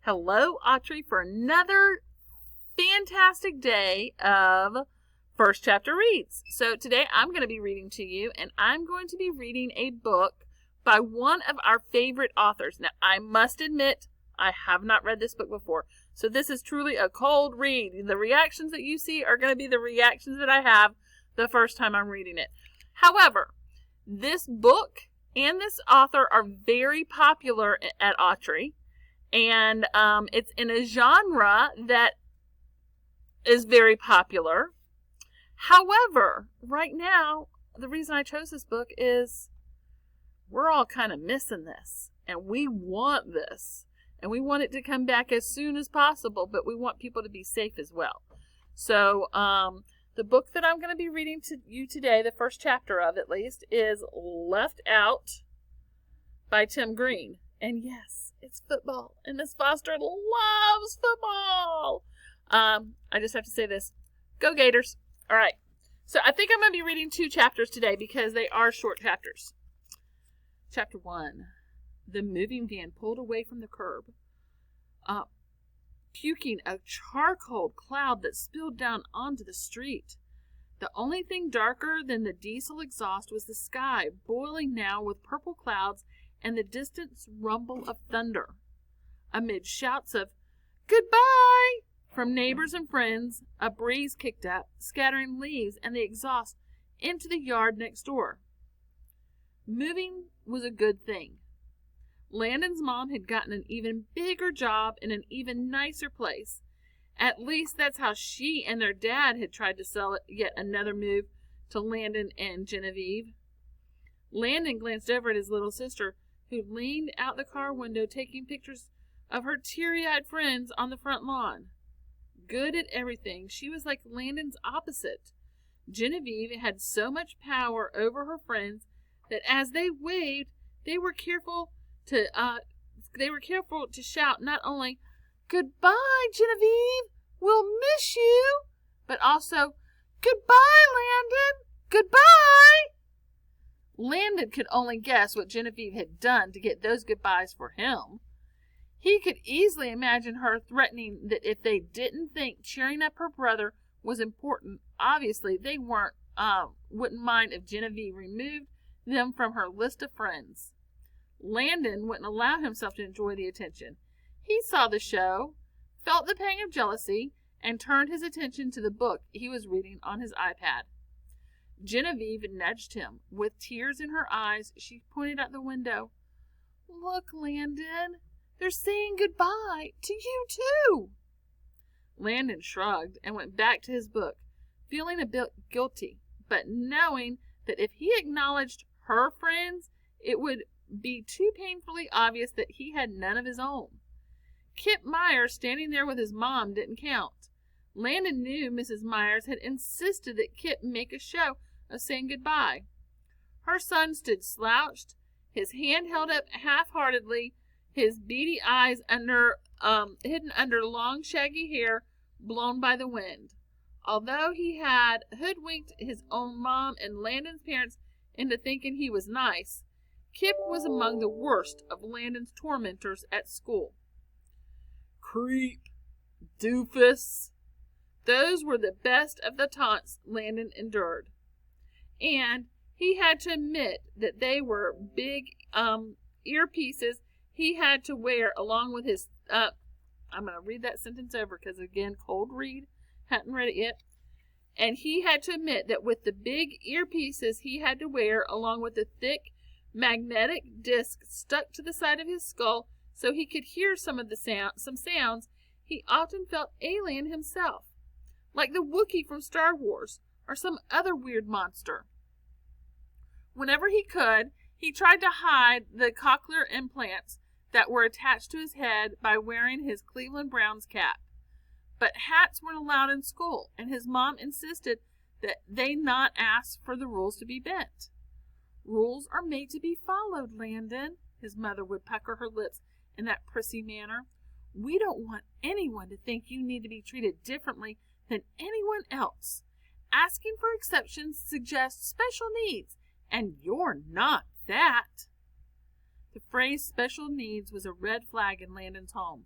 Hello, Autry, for another fantastic day of First Chapter Reads. So today I'm going to be reading to you, and I'm going to be reading a book by one of our favorite authors. Now, I must admit, I have not read this book before, so this is truly a cold read. The reactions that you see are going to be the reactions that I have the first time I'm reading it. However, this book and this author are very popular at Autry. And it's in a genre that is very popular. However, right now, the reason I chose this book is we're all kind of missing this. And we want this. And we want it to come back as soon as possible. But we want people to be safe as well. So the book that I'm going to be reading to you today, the first chapter of at least, is Left Out by Tim Green. And yes, it's football. And Miss Foster loves football. I just have to say this. Go Gators. All right. So I think I'm going to be reading 2 chapters today because they are short chapters. Chapter 1. The moving van pulled away from the curb, puking a charcoal cloud that spilled down onto the street. The only thing darker than the diesel exhaust was the sky, boiling now with purple clouds and the distant rumble of thunder. Amid shouts of "Goodbye!" from neighbors and friends, a breeze kicked up, scattering leaves and the exhaust into the yard next door. Moving was a good thing. Landon's mom had gotten an even bigger job in an even nicer place. At least that's how she and their dad had tried to sell yet another move to Landon and Genevieve. Landon glanced over at his little sister, who leaned out the car window taking pictures of her teary-eyed friends on the front lawn. Good at everything, she was like Landon's opposite. Genevieve had so much power over her friends that as they waved, they were careful to shout not only "Goodbye, Genevieve, we'll miss you," but also "Goodbye, Landon, goodbye." Landon could only guess what Genevieve had done to get those goodbyes for him. He could easily imagine her threatening that if they didn't think cheering up her brother was important, obviously they wouldn't mind if Genevieve removed them from her list of friends. Landon wouldn't allow himself to enjoy the attention. He saw the show, felt the pang of jealousy, and turned his attention to the book he was reading on his iPad. Genevieve nudged him. With tears in her eyes, she pointed out the window. "Look, Landon, they're saying goodbye to you, too." Landon shrugged and went back to his book, feeling a bit guilty, but knowing that if he acknowledged her friends, it would be too painfully obvious that he had none of his own. Kip Myers standing there with his mom didn't count. Landon knew Mrs. Myers had insisted that Kip make a show of saying goodbye. Her son stood slouched, his hand held up half-heartedly, his beady eyes hidden under long shaggy hair blown by the wind. Although he had hoodwinked his own mom and Landon's parents into thinking he was nice, Kip was among the worst of Landon's tormentors at school. "Creep," "doofus," those were the best of the taunts Landon endured. And he had to admit that they were big earpieces he had to wear along with his... I'm going to read that sentence over because, again, cold read. Hadn't read it yet. And he had to admit that with the big earpieces he had to wear along with the thick magnetic disc stuck to the side of his skull so he could hear some sounds, he often felt alien himself, like the Wookiee from Star Wars or some other weird monster. Whenever he could, he tried to hide the cochlear implants that were attached to his head by wearing his Cleveland Browns cap. But hats weren't allowed in school, and his mom insisted that they not ask for the rules to be bent. "Rules are made to be followed, Landon," his mother would pucker her lips in that prissy manner. "We don't want anyone to think you need to be treated differently than anyone else. Asking for exceptions suggests special needs, and you're not that." The phrase special needs was a red flag in Landon's home.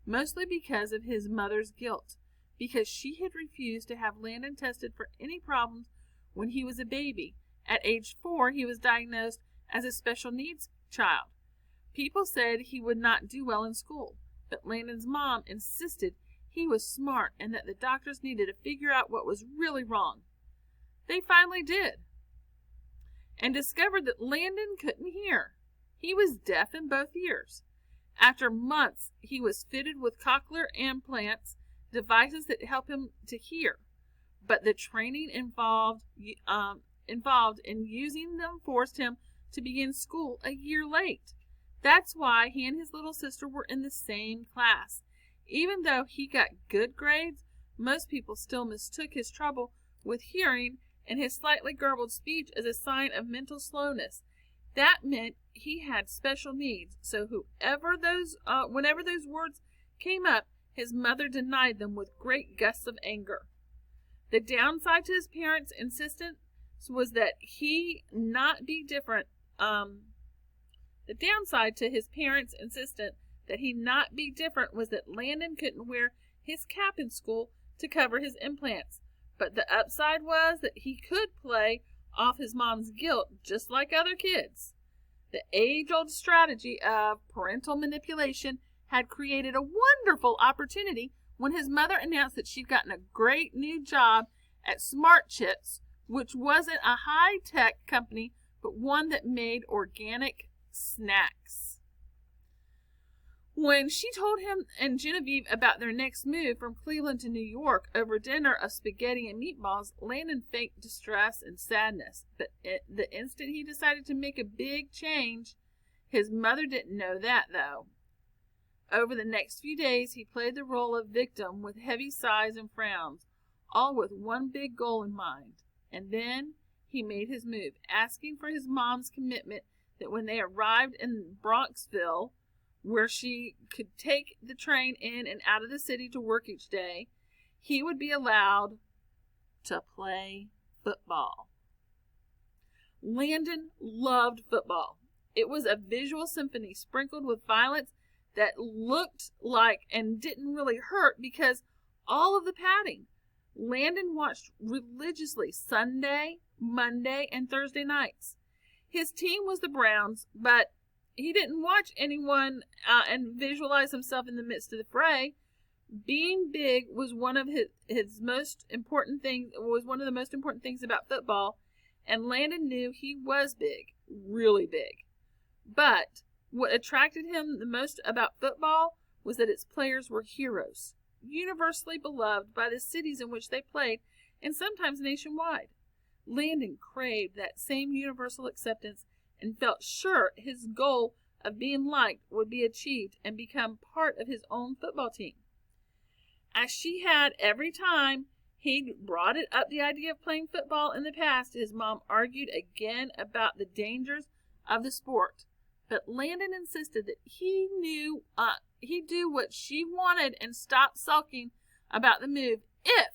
mostly because of his mother's guilt, because she had refused to have Landon tested for any problems when he was a baby. At age 4, he was diagnosed as a special needs child. People said he would not do well in school, but Landon's mom insisted he was smart and that the doctors needed to figure out what was really wrong. They finally did, and discovered that Landon couldn't hear. He was deaf in both ears. After months, he was fitted with cochlear implants, devices that help him to hear, but the training involved in using them forced him to begin school a year late. That's why he and his little sister were in the same class. Even though he got good grades, most people still mistook his trouble with hearing and his slightly garbled speech as a sign of mental slowness. That meant he had special needs, so whenever those words came up, his mother denied them with great gusts of anger. The downside to his parents' insistence was that he not be different. The downside to his parents' insistence that he not be different was that Landon couldn't wear his cap in school to cover his implants. But the upside was that he could play off his mom's guilt just like other kids. The age-old strategy of parental manipulation had created a wonderful opportunity when his mother announced that she'd gotten a great new job at Smart Chips, which wasn't a high-tech company, but one that made organic snacks. When she told him and Genevieve about their next move from Cleveland to New York over dinner of spaghetti and meatballs, Landon faked distress and sadness. But the instant he decided to make a big change, his mother didn't know that, though. Over the next few days, he played the role of victim with heavy sighs and frowns, all with one big goal in mind. And then he made his move, asking for his mom's commitment that when they arrived in Bronxville, where she could take the train in and out of the city to work each day, he would be allowed to play football. Landon loved football. It was a visual symphony sprinkled with violence that looked like and didn't really hurt because all of the padding. Landon watched religiously Sunday, Monday, and Thursday nights. His team was the Browns, but he didn't watch anyone and visualize himself in the midst of the fray. Being big was one of his most important things. Was one of the most important things about football, and Landon knew he was big, really big. But what attracted him the most about football was that its players were heroes, universally beloved by the cities in which they played, and sometimes nationwide. Landon craved that same universal acceptance and felt sure his goal of being liked would be achieved and become part of his own football team. As she had every time he'd brought it up the idea of playing football in the past, his mom argued again about the dangers of the sport. But Landon insisted that he'd do what she wanted and stop sulking about the move if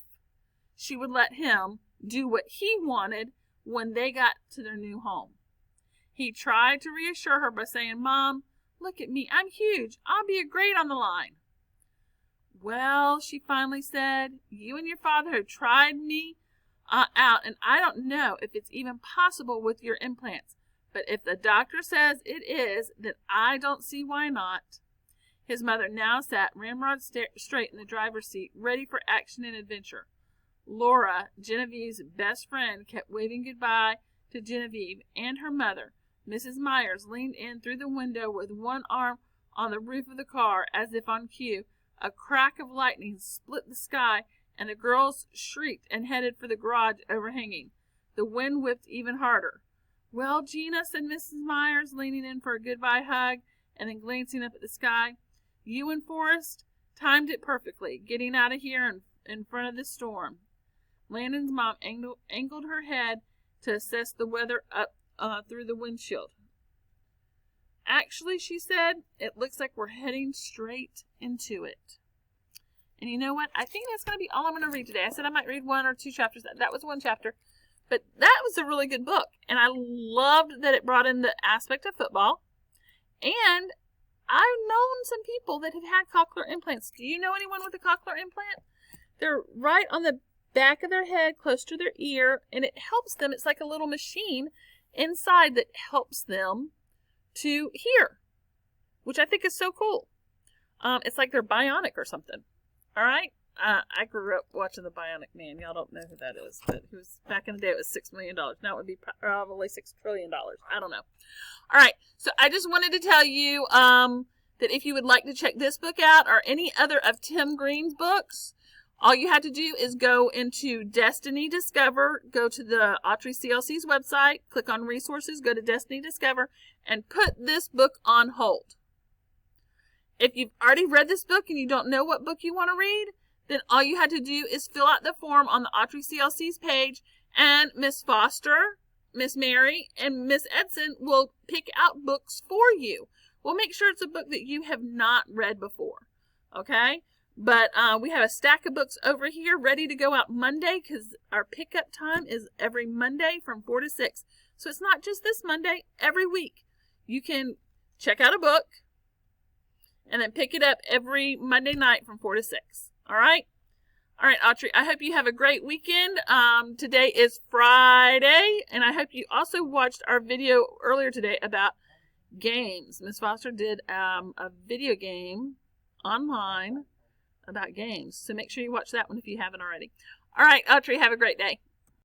she would let him do what he wanted when they got to their new home. He tried to reassure her by saying, "Mom, look at me. I'm huge. I'll be a great on the line." "Well," she finally said, "you and your father have tried me out, and I don't know if it's even possible with your implants. But if the doctor says it is, then I don't see why not." His mother now sat ramrod straight in the driver's seat, ready for action and adventure. Laura, Genevieve's best friend, kept waving goodbye to Genevieve and her mother. Mrs. Myers leaned in through the window with one arm on the roof of the car, as if on cue. A crack of lightning split the sky, and the girls shrieked and headed for the garage overhanging. The wind whipped even harder. "Well, Gina," said Mrs. Myers, leaning in for a goodbye hug and then glancing up at the sky, "you and Forrest timed it perfectly, getting out of here in front of the storm." Landon's mom angled her head to assess the weather up through the windshield. "Actually," she said, "it looks like we're heading straight into it." And you know what? I think that's going to be all I'm going to read today. I said I might read 1 or 2 chapters. That was 1 chapter. But that was a really good book. And I loved that it brought in the aspect of football. And I've known some people that have had cochlear implants. Do you know anyone with a cochlear implant? They're right on the back of their head, close to their ear, and it helps them. It's like a little machine inside that helps them to hear, which I think is so cool. It's like they're bionic or something. All right? I grew up watching the Bionic Man. Y'all don't know who that is, but he was, back in the day, it was $6 million. Now it would be probably $6 trillion. I don't know. All right. So I just wanted to tell you that if you would like to check this book out or any other of Tim Green's books, all you have to do is go into Destiny Discover, go to the Autry CLC's website, click on resources, go to Destiny Discover, and put this book on hold. If you've already read this book and you don't know what book you want to read, then all you had to do is fill out the form on the Autry CLC's page, and Miss Foster, Miss Mary, and Miss Edson will pick out books for you. We'll make sure it's a book that you have not read before, okay? But we have a stack of books over here ready to go out Monday, because our pickup time is every Monday from 4 to 6. So it's not just this Monday, every week. You can check out a book and then pick it up every Monday night from 4 to 6. All right? All right, Autry, I hope you have a great weekend. Today is Friday, and I hope you also watched our video earlier today about games. Miss Foster did a video game online about games, so make sure you watch that one if you haven't already. All right, Autry, have a great day.